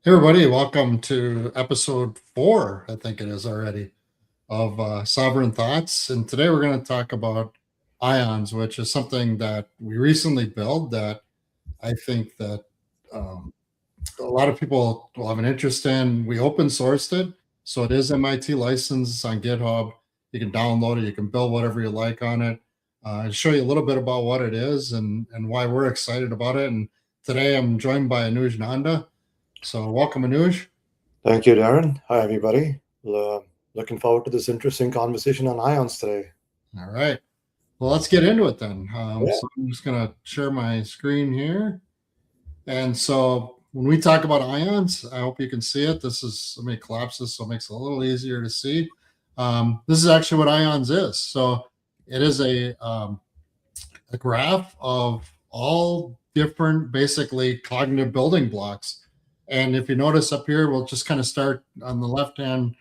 Hey everybody, welcome to episode 4, I think it is already, of Sovereign Thoughts. And today we're going to talk about ions, which is something that we recently built that I think that um, a lot of people will have an interest in. We open sourced it, so it is MIT licensed on GitHub. You can download it, you can build whatever you like on it. I'll show you a little bit about what it is and why we're excited about it. And today I'm joined by Anuj Nanda. So welcome, Anuj. Thank you, Darren. Hi, everybody. Looking forward to this interesting conversation on ions today. All right. Well, let's get into it then. Yeah. So I'm just going to share my screen here. And so when we talk about ions, I hope you can see it. Let me collapse this so it makes it a little easier to see. This is actually what ions is. So it is a graph of all different, basically, cognitive building blocks. And if you notice up here, we'll just kind of start on the left-hand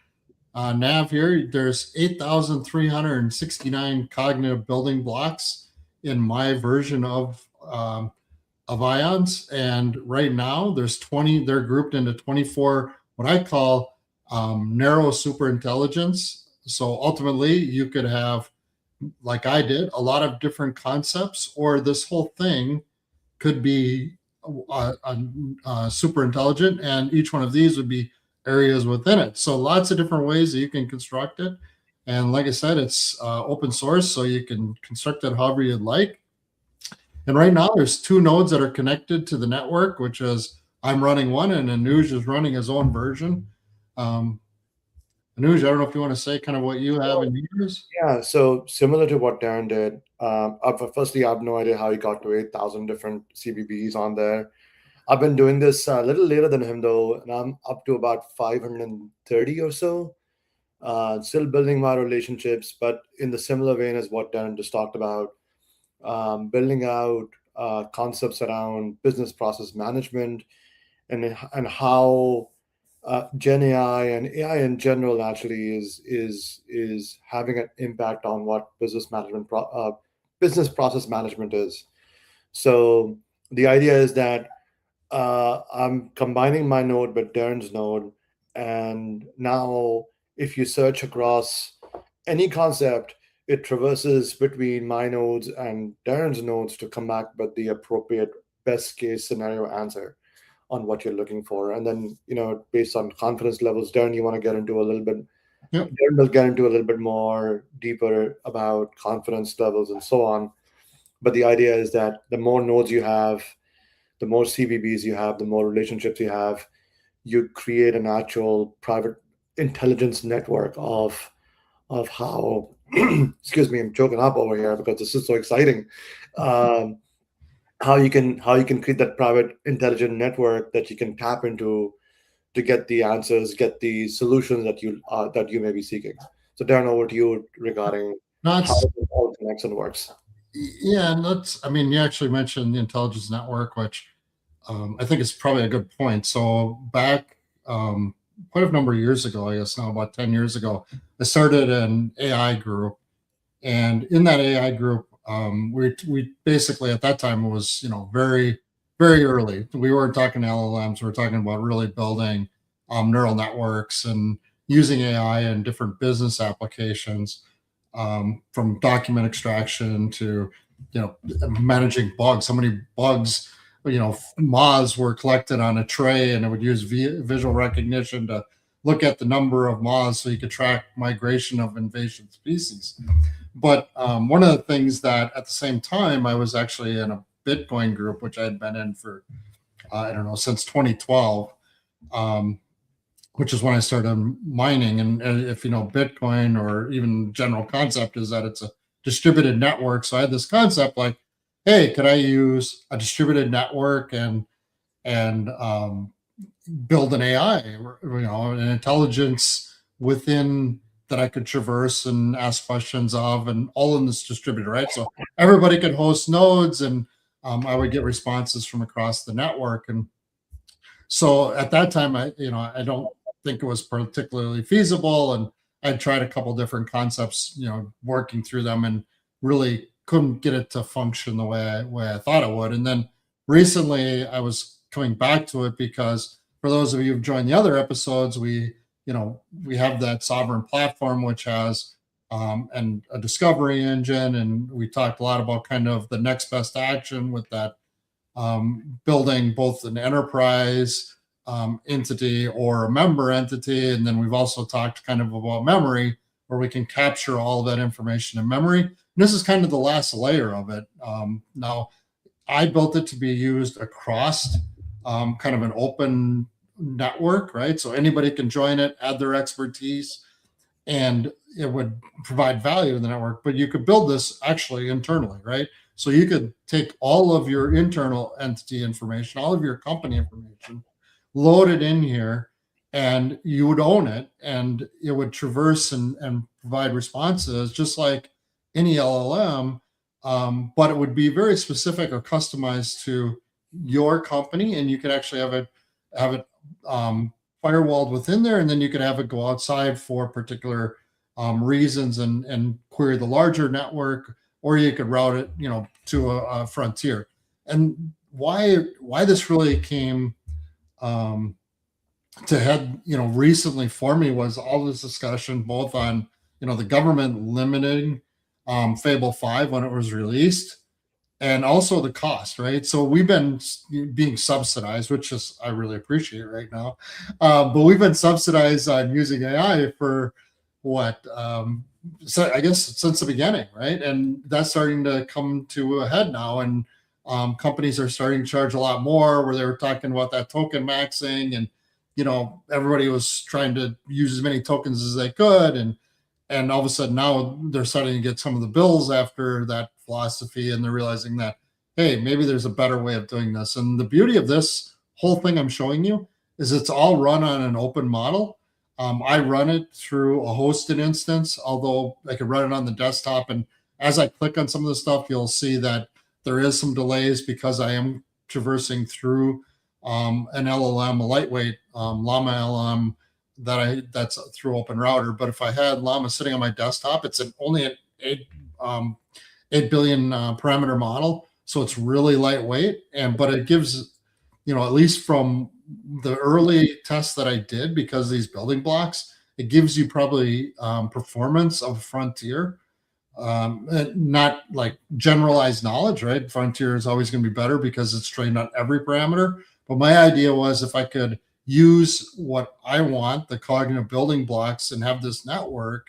nav here. There's 8,369 cognitive building blocks in my version of ions, and right now there's 20. They're grouped into 24 what I call narrow superintelligence. So ultimately, you could have, like I did, a lot of different concepts, or this whole thing could be super intelligent, and each one of these would be areas within it. So lots of different ways that you can construct it. And like I said, it's open source, so you can construct it however you'd like. And right now, there's two nodes that are connected to the network, which is I'm running one, and Anuj is running his own version. Anuj, I don't know if you want to say kind of what you have in yours. Yeah, so similar to what Darren did, firstly, I have no idea how he got to 8,000 different CBBs on there. I've been doing this a little later than him, though, and I'm up to about 530 or so. Still building my relationships, but in the similar vein as what Darren just talked about, building out concepts around business process management and how Gen AI and AI in general actually is having an impact on what business process management is. So the idea is that I'm combining my node with Darren's node, and now if you search across any concept, it traverses between my nodes and Darren's nodes to come back with the appropriate best case scenario answer on what you're looking for. And then, based on confidence levels, Darren, you want to get into a little bit, Yep. Darren will get into a little bit more deeper about confidence levels and so on. But the idea is that the more nodes you have, the more CBBs you have, the more relationships you have, you create an actual private intelligence network of how excuse me, I'm choking up over here because this is so exciting. How you can create that private intelligent network that you can tap into to get the answers, get the solutions that you may be seeking. So Darren, over to you regarding No, how this all connects and works. yeah, and I mean, you actually mentioned the intelligence network, which I think is probably a good point. So back quite a number of years ago, I guess now about 10 years ago, I started an AI group. And in that AI group, we basically at that time was, very, very early. We weren't talking LLMs. We were talking about really building neural networks and using AI in different business applications, from document extraction to, managing bugs. How many bugs, moths were collected on a tray, and it would use visual recognition to look at the number of moths so you could track migration of invasive species. But one of the things that at the same time, I was actually in a Bitcoin group, which I had been in for, I don't know, since 2012, which is when I started mining. And if you know Bitcoin, or even general concept, is that it's a distributed network. So I had this concept like, hey, could I use a distributed network and build an AI, an intelligence within that I could traverse and ask questions of, and all in this distributed, right? So everybody could host nodes, and I would get responses from across the network. And so at that time, I don't think it was particularly feasible, and I tried a couple different concepts, working through them, and really couldn't get it to function the way I thought it would. And then recently, I was coming back to it because for those of you who've joined the other episodes, we have that Sovrain platform, which has and a discovery engine, and we talked a lot about kind of the next best action with that, building both an enterprise entity or a member entity. And then we've also talked kind of about memory, where we can capture all of that information in memory. And this is kind of the last layer of it. Now, I built it to be used across kind of an open network, right? So anybody can join it, add their expertise, and it would provide value to the network. But you could build this actually internally, right? So you could take all of your internal entity information, all of your company information, load it in here, and you would own it, and it would traverse and provide responses just like any LLM, but it would be very specific or customized to your company, and you could actually have it firewalled within there, and then you could have it go outside for particular reasons and query the larger network, or you could route it, to a frontier. And why this really came to head, recently for me was all this discussion both on, the government limiting Fable 5 when it was released, and also the cost, right? So we've been being subsidized, which is I really appreciate right now, but we've been subsidized on using AI for what? So I guess since the beginning, right? And that's starting to come to a head now, and companies are starting to charge a lot more. Where they were talking about that token maxing, and everybody was trying to use as many tokens as they could, and all of a sudden now they're starting to get some of the bills after that philosophy, and they're realizing that, hey, maybe there's a better way of doing this. And the beauty of this whole thing I'm showing you is it's all run on an open model. I run it through a hosted instance, although I could run it on the desktop. And as I click on some of the stuff, you'll see that there is some delays because I am traversing through an LLM, a lightweight Llama LLM that's through Open Router. But if I had Llama sitting on my desktop, it's only an 8 billion parameter model, so it's really lightweight. But it gives, at least from the early tests that I did, because these building blocks, it gives you probably performance of Frontier, not like generalized knowledge, right? Frontier is always going to be better because it's trained on every parameter. But my idea was if I could use what I want, the cognitive building blocks, and have this network,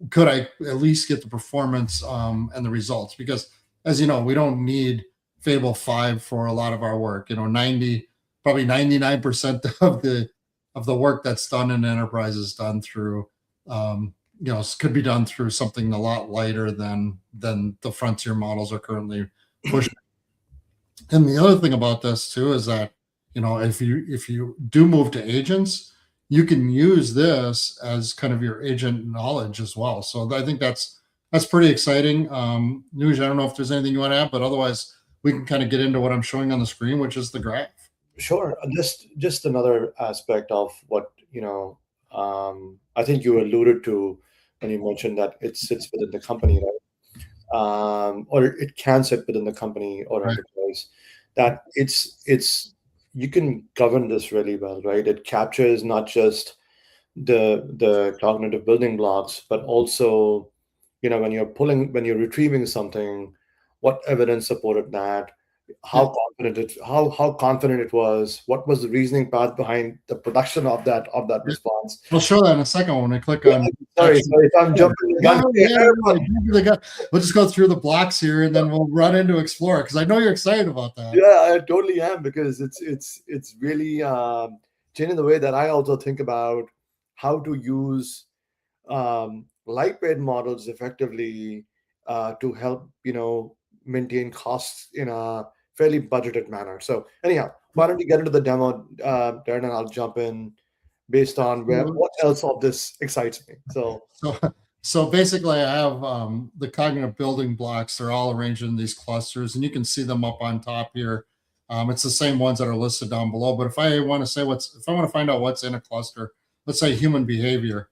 could I at least get the performance and the results? Because as you know, we don't need Fable 5 for a lot of our work. 99% of the work that's done in enterprise is done through could be done through something a lot lighter than the frontier models are currently pushing. And the other thing about this too is that if you do move to agents, you can use this as kind of your agent knowledge as well. So I think that's pretty exciting. Nuj, I don't know if there's anything you want to add, but otherwise we can kind of get into what I'm showing on the screen, which is the graph. Sure. Just another aspect of what I think you alluded to when you mentioned that it sits within the company, right? Or it can sit within the company or Right. enterprise. That it's you can govern this really well, right? It captures not just the cognitive building blocks, but also, when you're retrieving something, what evidence supported that, how confident it was, what was the reasoning path behind the production of that response. We'll show that in a second when we click on. Sorry, if I'm jumping the gun. We'll just go through the blocks here, and then we'll run into Explorer, because I know you're excited about that. Yeah, I totally am, because it's really changing the way that I also think about how to use lightweight models effectively to help maintain costs in a fairly budgeted manner. So anyhow, why don't you get into the demo, Darren, and I'll jump in based on what else of this excites me. So basically, I have the cognitive building blocks. They're all arranged in these clusters, and you can see them up on top here. It's the same ones that are listed down below. But if I want to find out what's in a cluster, let's say human behavior,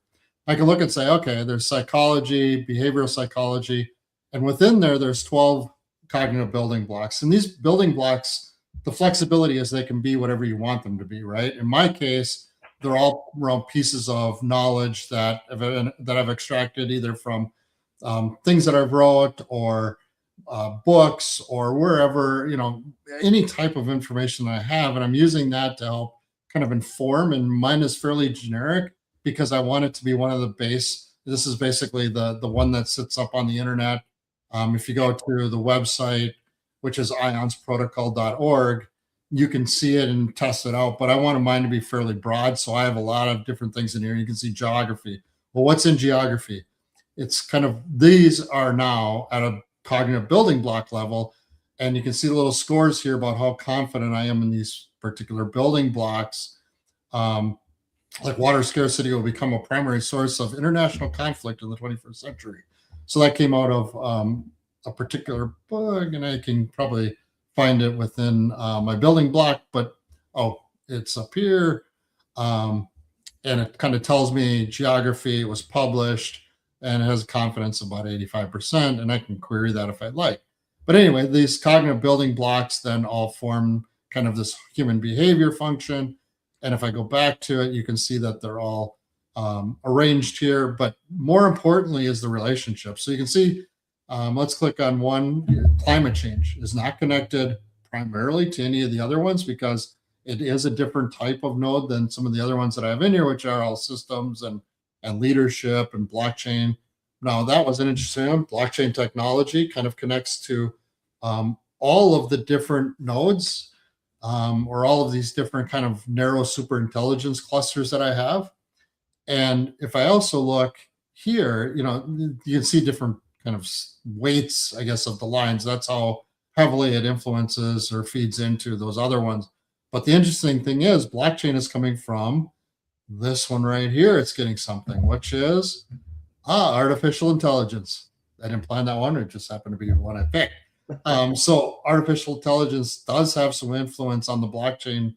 I can look and say, okay, there's psychology, behavioral psychology, and within there's 12 cognitive building blocks. And these building blocks, the flexibility is they can be whatever you want them to be, right? In my case, they're all around pieces of knowledge that I've extracted either from things that I've wrote or books or wherever, any type of information that I have, and I'm using that to help kind of inform. And mine is fairly generic because I want it to be one of the base. This is basically the one that sits up on the internet. If you go to the website, which is ionsprotocol.org, you can see it and test it out. But I wanted mine to be fairly broad, so I have a lot of different things in here. You can see geography. Well, what's in geography? It's kind of, these are now at a cognitive building block level, and you can see the little scores here about how confident I am in these particular building blocks. Like water scarcity will become a primary source of international conflict in the 21st century. So that came out of a particular book, and I can probably find it within my building block, but it's up here. And it kind of tells me geography, it was published, and it has confidence about 85%, and I can query that if I'd like. But anyway, these cognitive building blocks then all form kind of this human behavior function. And if I go back to it, you can see that they're all arranged here. But more importantly is the relationship. So you can see, let's click on one. Climate change is not connected primarily to any of the other ones because it is a different type of node than some of the other ones that I have in here, which are all systems and leadership and blockchain. Now, that was an interesting one. Blockchain technology kind of connects to all of the different nodes or all of these different kind of narrow superintelligence clusters that I have. And if I also look here, you can see different kind of weights, I guess, of the lines. That's how heavily it influences or feeds into those other ones. But the interesting thing is blockchain is coming from this one right here. It's getting something, which is artificial intelligence. I didn't plan that one. It just happened to be the one I picked. So artificial intelligence does have some influence on the blockchain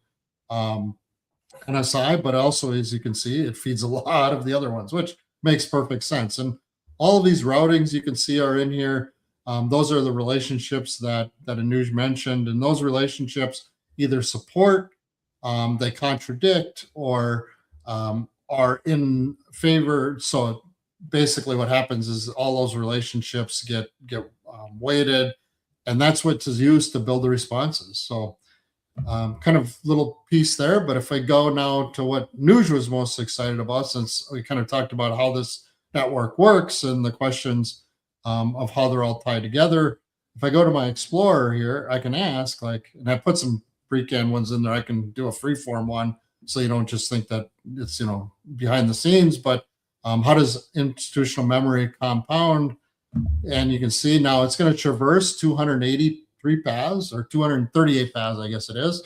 NSI, but also, as you can see, it feeds a lot of the other ones, which makes perfect sense. And all of these routings you can see are in here. Those are the relationships that Anuj mentioned, and those relationships either support, they contradict, or are in favor. So basically what happens is all those relationships get weighted, and that's what's used to build the responses. So kind of little piece there. But if I go now to what Nuj was most excited about, since we kind of talked about how this network works and the questions of how they're all tied together. If I go to my Explorer here, I can ask, and I put some pre-canned ones in there. I can do a free-form one, so you don't just think that it's behind the scenes. But how does institutional memory compound? And you can see now it's going to traverse 283 paths or 238 paths, I guess it is,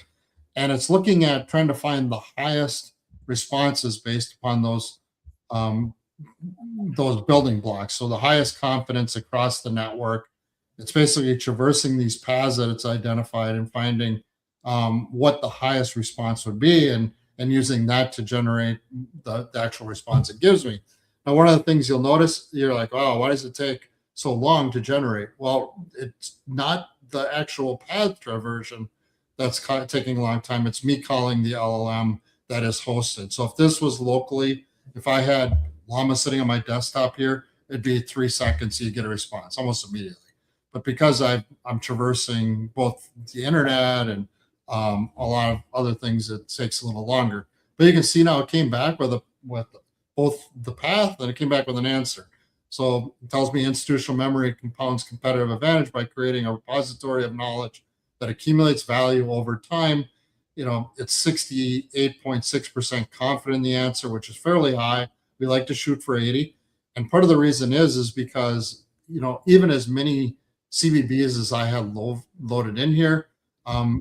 and it's looking at trying to find the highest responses based upon those building blocks. So the highest confidence across the network. It's basically traversing these paths that it's identified and finding what the highest response would be, and using that to generate the actual response it gives me. Now, one of the things you'll notice, you're like, oh, why does it take so long to generate? Well, it's not the actual path traversion that's taking a long time. It's me calling the LLM that is hosted. So if this was locally, if I had Llama sitting on my desktop here, it'd be 3 seconds, you get a response almost immediately. But because I'm traversing both the internet and a lot of other things, it takes a little longer. But you can see now it came back with both the path and it came back with an answer. So it tells me institutional memory compounds competitive advantage by creating a repository of knowledge that accumulates value over time. It's 68.6% confident in the answer, which is fairly high. We like to shoot for 80. And part of the reason is because, even as many CBBs as I have loaded in here,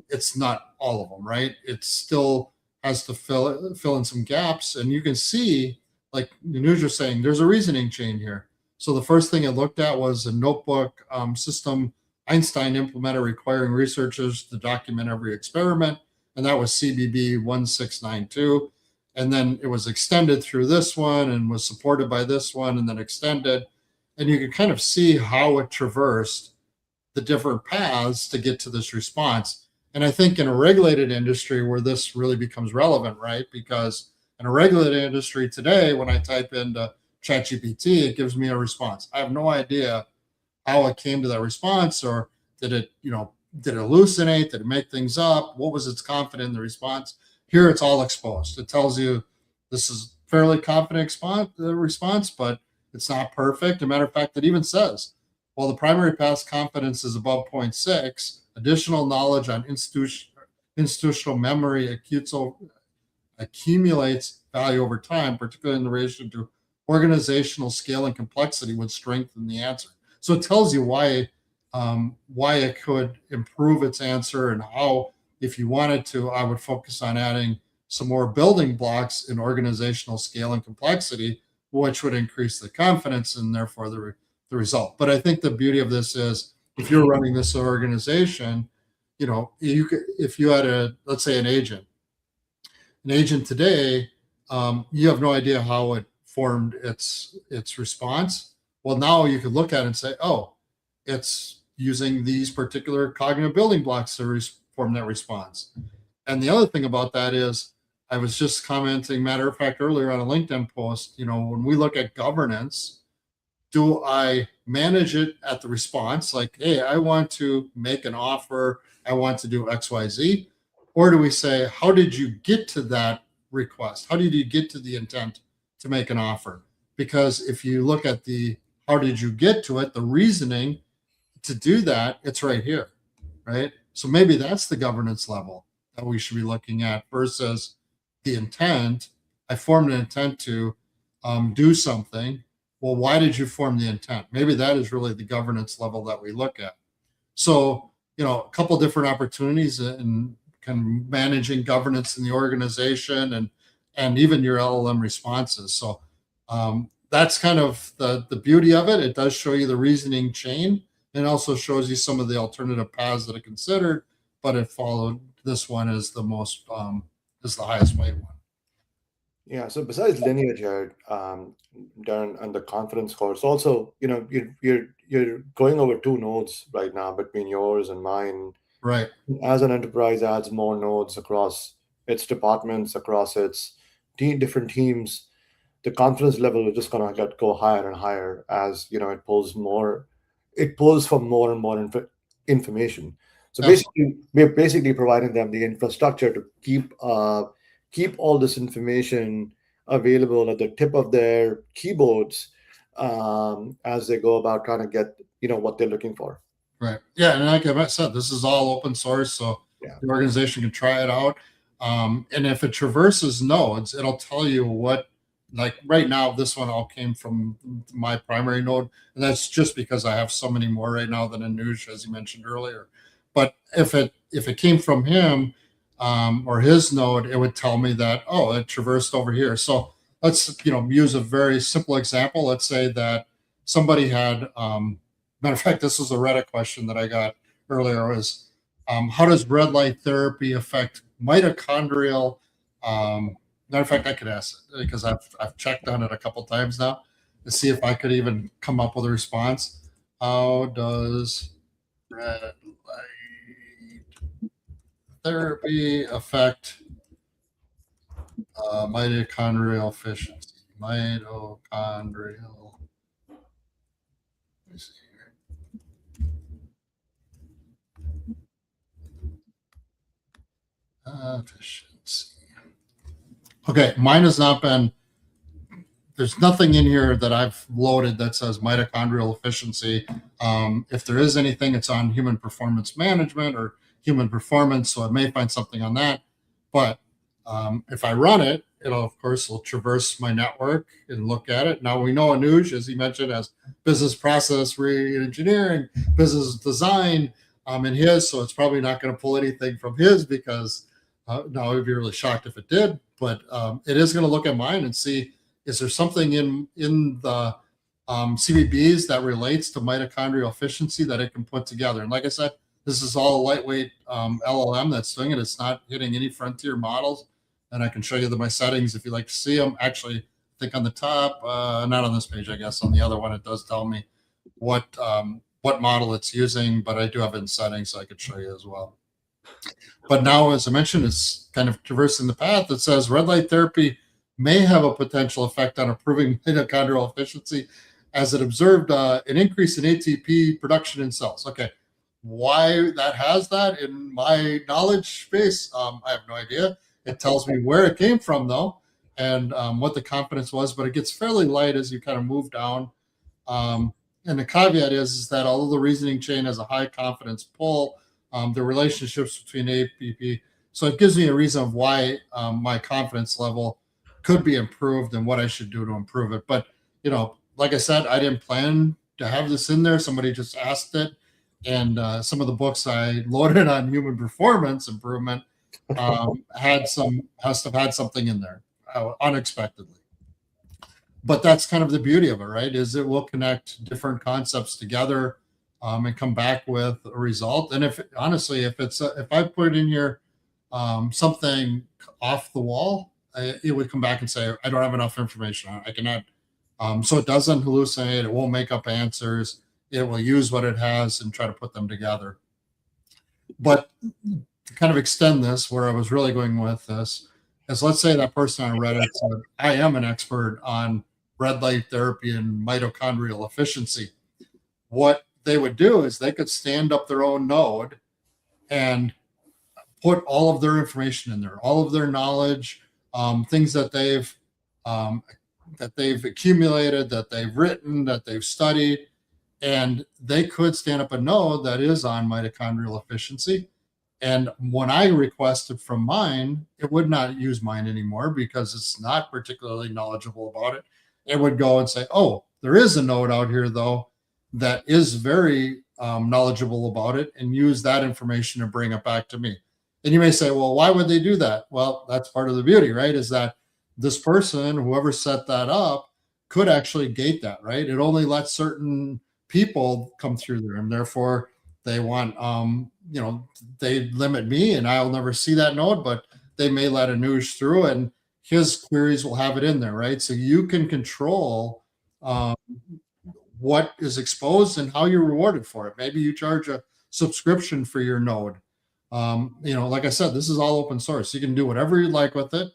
it's not all of them, right? It still has to fill in some gaps. And you can see, like Nuj was saying, there's a reasoning chain here. So the first thing I looked at was a notebook system Einstein implemented requiring researchers to document every experiment. And that was CBB 1692. And then it was extended through this one and was supported by this one and then extended. And you can kind of see how it traversed the different paths to get to this response. And I think in a regulated industry where this really becomes relevant, right? Because in a regulated industry today, when I type into ChatGPT, it gives me a response. I have no idea how it came to that response, or did it, did it hallucinate? Did it make things up? What was its confident in the response? Here, it's all exposed. It tells you this is fairly confident response, but it's not perfect. As a matter of fact, it even says, while the primary pass confidence is above zero point 0.6, additional knowledge on institutional memory accumulates value over time, particularly in relation to organizational scale and complexity, would strengthen the answer. So it tells you why it could improve its answer, and how, if you wanted to, I would focus on adding some more building blocks in organizational scale and complexity, which would increase the confidence and therefore the result. But I think the beauty of this is, if you're running this organization, you could, if you had let's say an agent today, you have no idea how it formed its response. Well, now you could look at it and say, oh, it's using these particular cognitive building blocks to form that response. And the other thing about that is, I was just commenting, matter of fact, earlier on a LinkedIn post, when we look at governance, do I manage it at the response? Like, hey, I want to make an offer, I want to do XYZ. Or do we say, how did you get to that request? How did you get to the intent to make an offer? Because if you look at the how did you get to it, the reasoning to do that, it's right here, right? So maybe that's the governance level that we should be looking at versus the intent. I formed an intent to do something. Well, why did you form the intent? Maybe that is really the governance level that we look at. So, a couple different opportunities in kind of managing governance in the organization, and even your LLM responses. So that's kind of the beauty of it. It does show you the reasoning chain, and also shows you some of the alternative paths that are considered, but it followed this one as the most is the highest weight one. Yeah. So besides lineage here, Darren, and the confidence scores, also, you're going over two nodes right now between yours and mine. Right. As an enterprise adds more nodes across its departments, across its different teams, the confidence level is just going to go higher and higher as it pulls for more and more information. So basically, we're basically providing them the infrastructure to keep all this information available at the tip of their keyboards, as they go about trying to get what they're looking for. Right. Yeah, and like I said, this is all open source, so the organization can try it out. And if it traverses nodes, it'll tell you what. Like right now, this one all came from my primary node, and that's just because I have so many more right now than Anuj, as you mentioned earlier. But if it came from him or his node, it would tell me that, oh, it traversed over here. So let's use a very simple example. Let's say that somebody had matter of fact, this was a Reddit question that I got earlier, was how does red light therapy affect mitochondrial matter of fact, I could ask it because I've checked on it a couple times now to see if I could even come up with a response. How does red light therapy affect mitochondrial efficiency? Mitochondrial. Let me see here. Efficiency. Okay, mine has not been. There's nothing in here that I've loaded that says mitochondrial efficiency. If there is anything, it's on human performance management or human performance, so I may find something on that. But if I run it, it'll traverse my network and look at it. Now we know Anuj, as he mentioned, has business process re-engineering, business design in his, so it's probably not going to pull anything from his because no, I would be really shocked if it did. But it is going to look at mine and see, is there something in the CBBs that relates to mitochondrial efficiency that it can put together. And like I said, this is all a lightweight LLM that's doing it. It's not hitting any frontier models. And I can show you my settings if you'd like to see them. Actually, I think on the top, not on this page, I guess. On the other one, it does tell me what model it's using, but I do have it in settings, so I could show you as well. But now, as I mentioned, it's kind of traversing the path that says red light therapy may have a potential effect on improving mitochondrial efficiency as it observed an increase in ATP production in cells. Okay, why that has that in my knowledge base, I have no idea. It tells me where it came from, though, and what the confidence was, but it gets fairly light as you kind of move down. um, and the caveat is that although the reasoning chain has a high confidence pull, the relationships between APP, so it gives me a reason of why my confidence level could be improved and what I should do to improve it. But like I said, I didn't plan to have this in there. Somebody just asked it, and some of the books I loaded on human performance improvement has to have had something in there unexpectedly. But that's kind of the beauty of it, right? Is it will connect different concepts together, and come back with a result. And if honestly, if I put in here something off the wall, it would come back and say I don't have enough information on it. I cannot. So it doesn't hallucinate. It won't make up answers. It will use what it has and try to put them together. But to kind of extend this, where I was really going with this is, let's say that person on Reddit said, I am an expert on red light therapy and mitochondrial efficiency. What they would do is they could stand up their own node and put all of their information in there, all of their knowledge, things um, that they've accumulated, that they've written, that they've studied, and they could stand up a node that is on mitochondrial efficiency. And when I requested from mine, it would not use mine anymore because it's not particularly knowledgeable about it. It would go and say, oh, there is a node out here, though, that is very knowledgeable about it, and use that information to bring it back to me. And you may say, well, why would they do that? Well, that's part of the beauty, right? Is that this person, whoever set that up, could actually gate that, right? It only lets certain people come through there, and therefore they want they limit me and I'll never see that node, but they may let a Anuj through and his queries will have it in there, right? So you can control um, what is exposed and how you're rewarded for it. Maybe you charge a subscription for your node. Like I said, this is all open source. You can do whatever you like with it,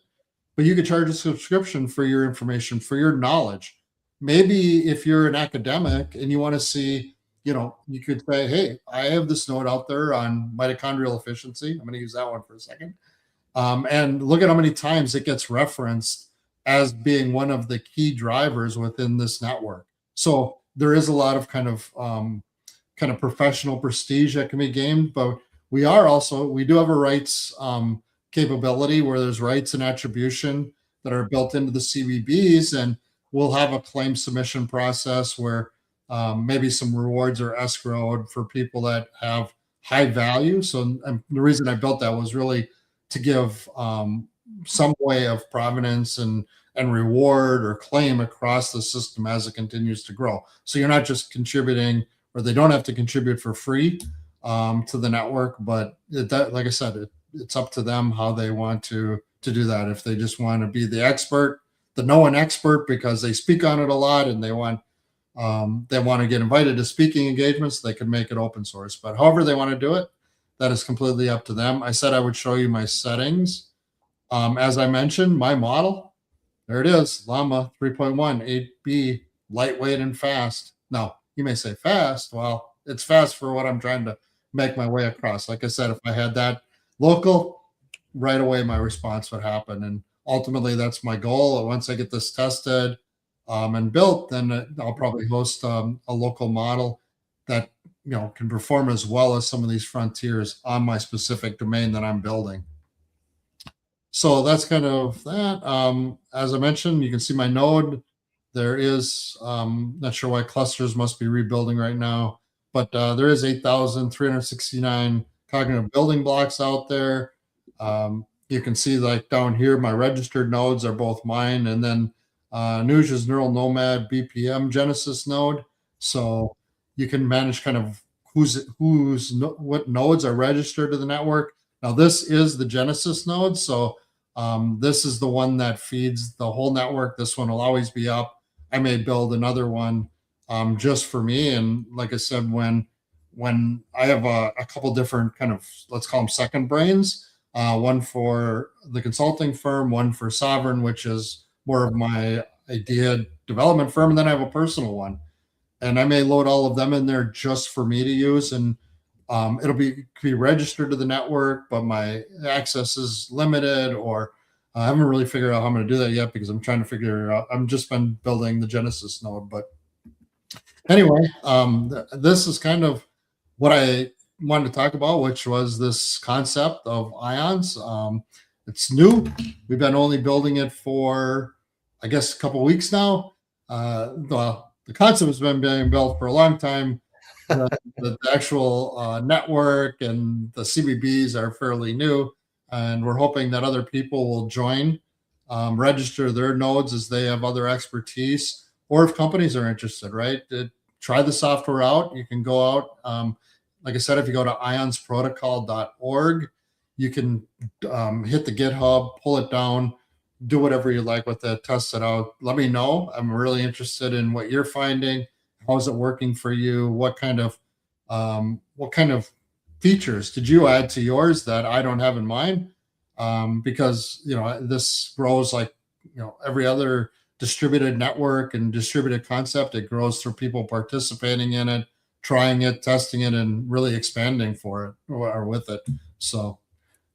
but you could charge a subscription for your information, for your knowledge. Maybe if you're an academic and you want to see, you could say, hey, I have this node out there on mitochondrial efficiency. I'm going to use that one for a second. And look at how many times it gets referenced as being one of the key drivers within this network. So there is a lot of kind of professional prestige that can be gained, but we do have a rights capability where there's rights and attribution that are built into the CBBs, and we'll have a claim submission process where maybe some rewards are escrowed for people that have high value. So the reason I built that was really to give some way of provenance and reward or claim across the system as it continues to grow. So you're not just contributing, or they don't have to contribute for free to the network, but like I said, it's up to them how they want to do that. If they just want to be the expert, the known expert, because they speak on it a lot and they want to get invited to speaking engagements, they can make it open source. But however they want to do it, that is completely up to them. I said I would show you my settings. As I mentioned, my model, there it is, Llama 3.1 8B, lightweight and fast. Now, you may say fast. Well, it's fast for what I'm trying to make my way across. Like I said, if I had that local, right away my response would happen. And ultimately, that's my goal. Once I get this tested and built, then I'll probably host a local model that can perform as well as some of these frontiers on my specific domain that I'm building. So that's kind of that. As I mentioned, you can see my node. There is, not sure why clusters must be rebuilding right now, but there is 8,369 cognitive building blocks out there. You can see like down here, my registered nodes are both mine, and then Nuj's Neural Nomad BPM Genesis node. So you can manage kind of what nodes are registered to the network. Now this is the Genesis node, so this is the one that feeds the whole network. This one will always be up. I may build another one just for me. And like I said, when when I have a couple different kind of, let's call them second brains, one for the consulting firm, one for Sovrain, which is more of my idea development firm, and then I have a personal one, and I may load all of them in there just for me to use, and it'll be registered to the network, but my access is limited, or I haven't really figured out how I'm going to do that yet because I'm trying to figure out. I'm just been building the Genesis node, but anyway, this is kind of what I wanted to talk about, which was this concept of ions. It's new. We've been only building it for, I guess, a couple of weeks now. The concept has been being built for a long time. The actual network and the CBBs are fairly new, and we're hoping that other people will join, register their nodes as they have other expertise, or if companies are interested, right? Try the software out. You can go out. Like I said, if you go to ionsprotocol.org, you can hit the GitHub, pull it down, do whatever you like with it, test it out. Let me know. I'm really interested in what you're finding. How's it working for you? What kind of features did you add to yours that I don't have in mind? Because this grows like every other distributed network and distributed concept. It grows through people participating in it, trying it, testing it, and really expanding for it or with it. So,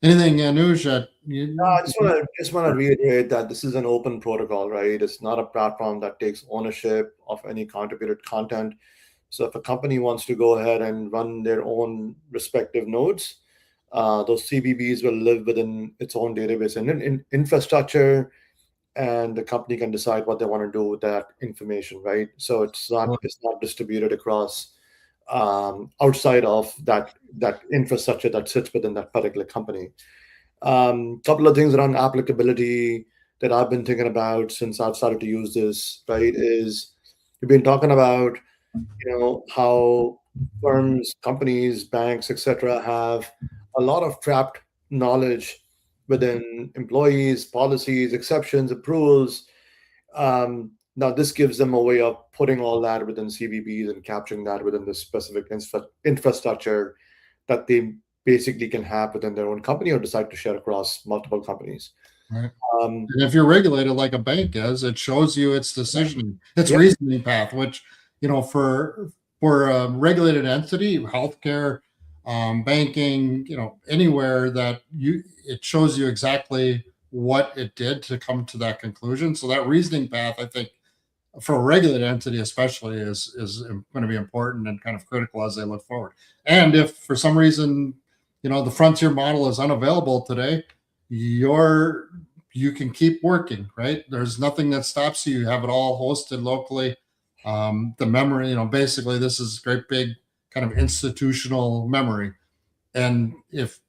anything, Anuj, that you? No, I just want to reiterate that this is an open protocol, right? It's not a platform that takes ownership of any contributed content. So if a company wants to go ahead and run their own respective nodes, those CBBs will live within its own database and in infrastructure, and the company can decide what they want to do with that information, right? So it's not distributed across outside of that infrastructure that sits within that particular company. Couple of things around applicability that I've been thinking about since I've started to use this, right, is we've been talking about how firms, companies, banks, etc., have a lot of trapped knowledge within employees, policies, exceptions, approvals. Now, this gives them a way of putting all that within CBBs and capturing that within the specific infrastructure that they basically can have within their own company or decide to share across multiple companies. Right. And if you're regulated like a bank is, it shows you its decisioning, its reasoning path, which, for a regulated entity, healthcare, banking, anywhere that it shows you exactly what it did to come to that conclusion. So that reasoning path, I think, for a regulated entity especially, is going to be important and kind of critical as they look forward. And if for some reason, the frontier model is unavailable today, you can keep working, right? There's nothing that stops you. You have it all hosted locally. The memory, basically this is great big kind of institutional memory. And if,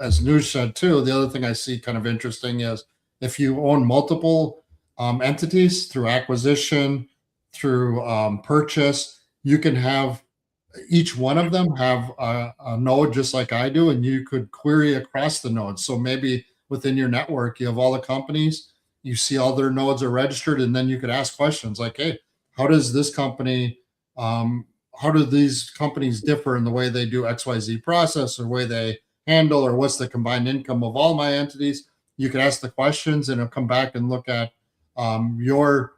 as News said too, the other thing I see kind of interesting is if you own multiple entities through acquisition, through purchase, you can have each one of them have a node just like I do, and you could query across the nodes. So maybe within your network, you have all the companies, you see all their nodes are registered, and then you could ask questions like, hey, how does this company, how do these companies differ in the way they do XYZ process or way they handle, or what's the combined income of all my entities? You could ask the questions and it'll come back and look at your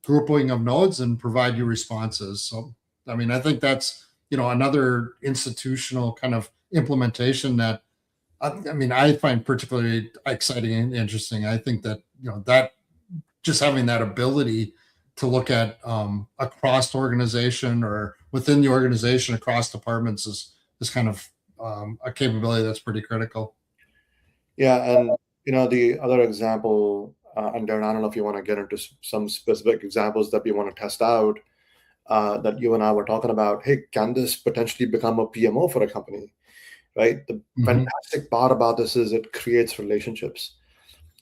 grouping of nodes and provide you responses. So, I think that's, another institutional kind of implementation that, I find particularly exciting and interesting. I think that, that just having that ability to look at across organization or within the organization across departments is kind of a capability that's pretty critical. Yeah, and the other example, and Darren, I don't know if you want to get into some specific examples that we want to test out, that you and I were talking about. Hey, can this potentially become a PMO for a company? Right. The fantastic part about this is it creates relationships.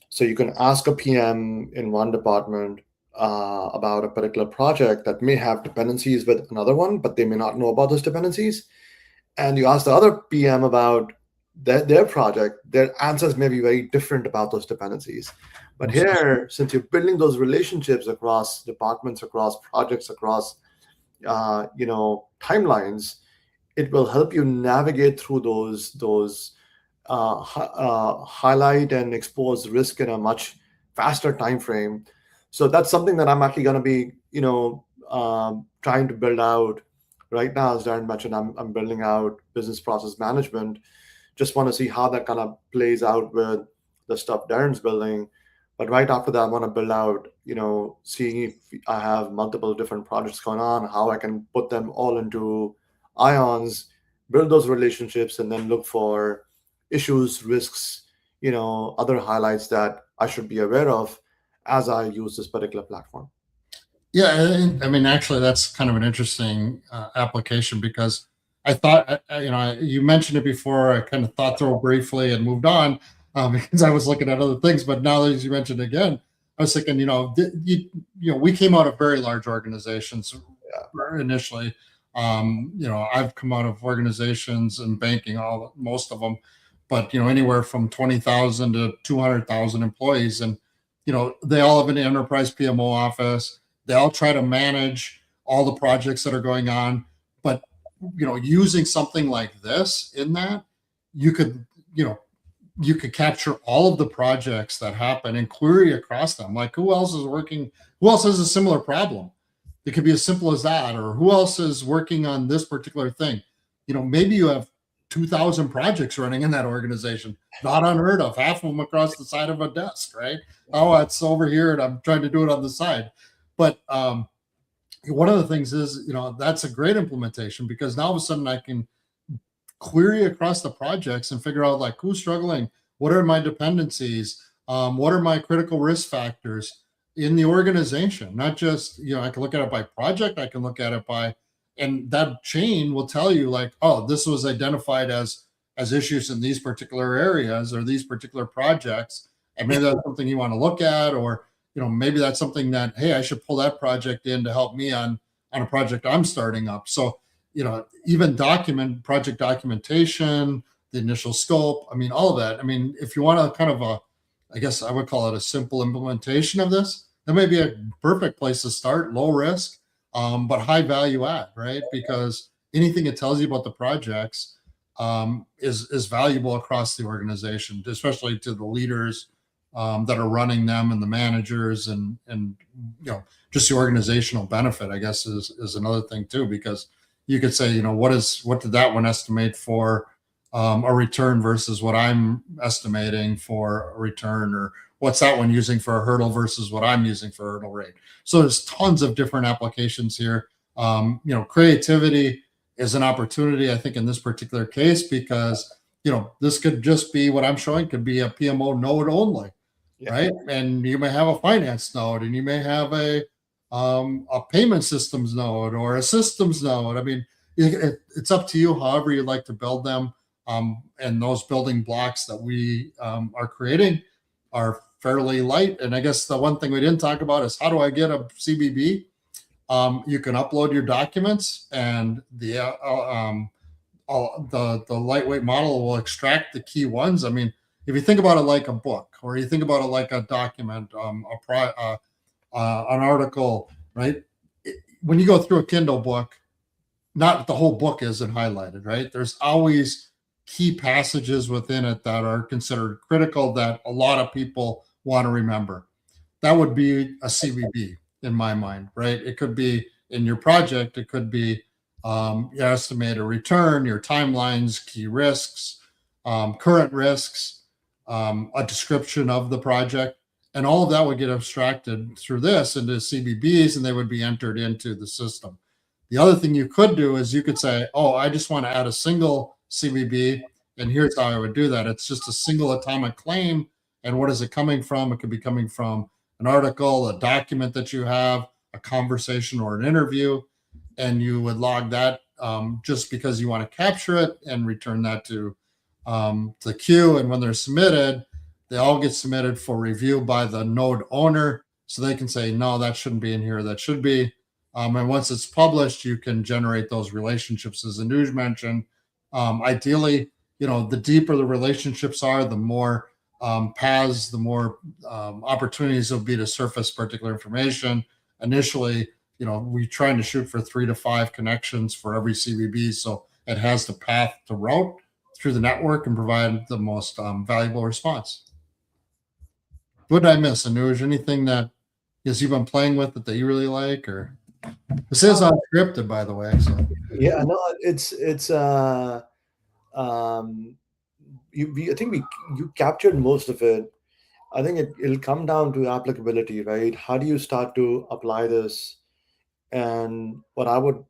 So you can ask a PM in one department about a particular project that may have dependencies with another one, but they may not know about those dependencies. And you ask the other PM about their project, their answers may be very different about those dependencies. But here, since you're building those relationships across departments, across projects, across timelines, it will help you navigate through those highlight and expose risk in a much faster time frame. So that's something that I'm actually going to be, trying to build out right now. As Darren mentioned, I'm building out business process management. Just want to see how that kind of plays out with the stuff Darren's building. But right after that, I want to build out, seeing if I have multiple different projects going on, how I can put them all into ions, build those relationships, and then look for issues, risks, other highlights that I should be aware of as I use this particular platform. Yeah, and I mean, actually, that's kind of an interesting application because I thought, you mentioned it before. I kind of thought through it briefly and moved on because I was looking at other things. But now that you mentioned it again, I was thinking, we came out of very large organizations initially. I've come out of organizations in banking, most of them, but anywhere from 20,000 to 200,000 employees, and they all have an enterprise PMO office. They all try to manage all the projects that are going on, but using something like this in that, you could you know you could capture all of the projects that happen and query across them. Like, who else is working? Who else has a similar problem? It could be as simple as that. Or who else is working on this particular thing? Maybe you have 2,000 projects running in that organization. Not unheard of. Half of them across the side of a desk, right? Oh, it's over here, and I'm trying to do it on the side. But one of the things is, that's a great implementation because now all of a sudden I can query across the projects and figure out like who's struggling, what are my dependencies, what are my critical risk factors in the organization. Not just, I can look at it by project, I can look at it by, and that chain will tell you like, oh, this was identified as issues in these particular areas or these particular projects, and maybe that's something you want to look at. Or maybe that's something that, hey, I should pull that project in to help me on a project I'm starting up. So even project documentation, the initial scope, I mean, all of that. I mean, if you want a kind of I guess I would call it a simple implementation of this, that may be a perfect place to start, low risk, but high value add, right? Because anything it tells you about the projects is valuable across the organization, especially to the leaders that are running them and the managers, and just the organizational benefit, I guess, is another thing too, because you could say, what did that one estimate for a return versus what I'm estimating for a return, or what's that one using for a hurdle versus what I'm using for a hurdle rate. So there's tons of different applications here. Creativity is an opportunity, I think, in this particular case, because this could just be what I'm showing could be a PMO node only, right? And you may have a finance node, and you may have a payment systems node or a systems node. I mean, it's up to you, however you'd like to build them. And those building blocks that we are creating are fairly light. And I guess the one thing we didn't talk about is, how do I get a CBB? You can upload your documents, and the lightweight model will extract the key ones. I mean, if you think about it like a book, or you think about it like a document, an article, right? When you go through a Kindle book, not the whole book isn't highlighted, right? There's always key passages within it that are considered critical that a lot of people want to remember. That would be a CBB in my mind, right? It could be in your project. It could be your estimated return, your timelines, key risks, current risks, a description of the project. And all of that would get abstracted through this into CBBs, and they would be entered into the system. The other thing you could do is you could say, oh, I just want to add a single CBB, and here's how I would do that. It's just a single atomic claim. And what is it coming from? It could be coming from an article, a document that you have, a conversation, or an interview. And you would log that just because you want to capture it and return that to the queue. And when they're submitted, they all get submitted for review by the node owner. So they can say, no, that shouldn't be in here. That should be. And once it's published, you can generate those relationships, as Anuj mentioned. Ideally, the deeper the relationships are, the more paths, the more opportunities will be to surface particular information. Initially, we're trying to shoot for 3 to 5 connections for every CBB. So it has the path to route through the network and provide the most valuable response. What did I miss, Anuj? Anything that you've been playing with that you really like? Or this is unscripted, by the way. So Yeah, no, it's I think you captured most of it. I think it'll come down to applicability, right? How do you start to apply this? And what I would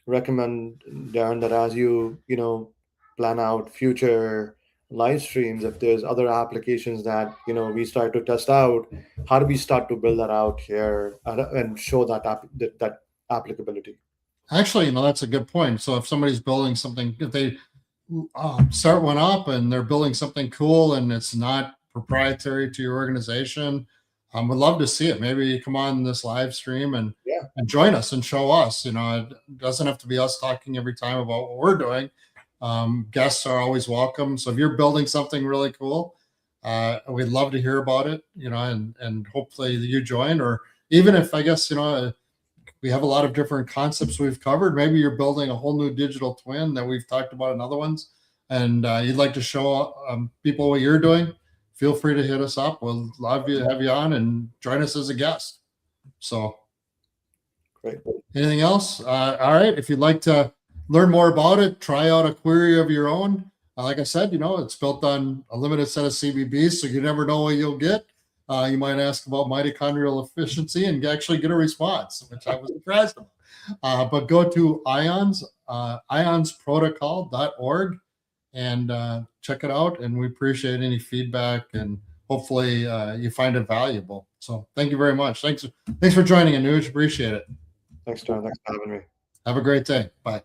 recommend, Darren, that as you plan out future live streams, if there's other applications that we start to test out, how do we start to build that out here and show that applicability? actually, that's a good point. So if somebody's building something, if they start one up and they're building something cool and it's not proprietary to your organization, would love to see it. Maybe come on this live stream and Yeah. join us and show us. It doesn't have to be us talking every time about what we're doing. Guests are always welcome. So if you're building something really cool, we'd love to hear about it. And hopefully you join, or even if I guess we have a lot of different concepts we've covered. Maybe you're building a whole new digital twin that we've talked about in other ones, and you'd like to show people what you're doing. Feel free to hit us up. We'll love to have you on and join us as a guest. So, Great. Anything else? All right. If you'd like to learn more about it, try out a query of your own. Like I said, it's built on a limited set of CBBs, so you never know what you'll get. You might ask about mitochondrial efficiency and actually get a response, which I was surprised about. But go to ionsprotocol.org and check it out. And we appreciate any feedback, and hopefully you find it valuable. So thank you very much. Thanks for joining, Anuj. Appreciate it. Thanks, John. Thanks for having me. Have a great day. Bye.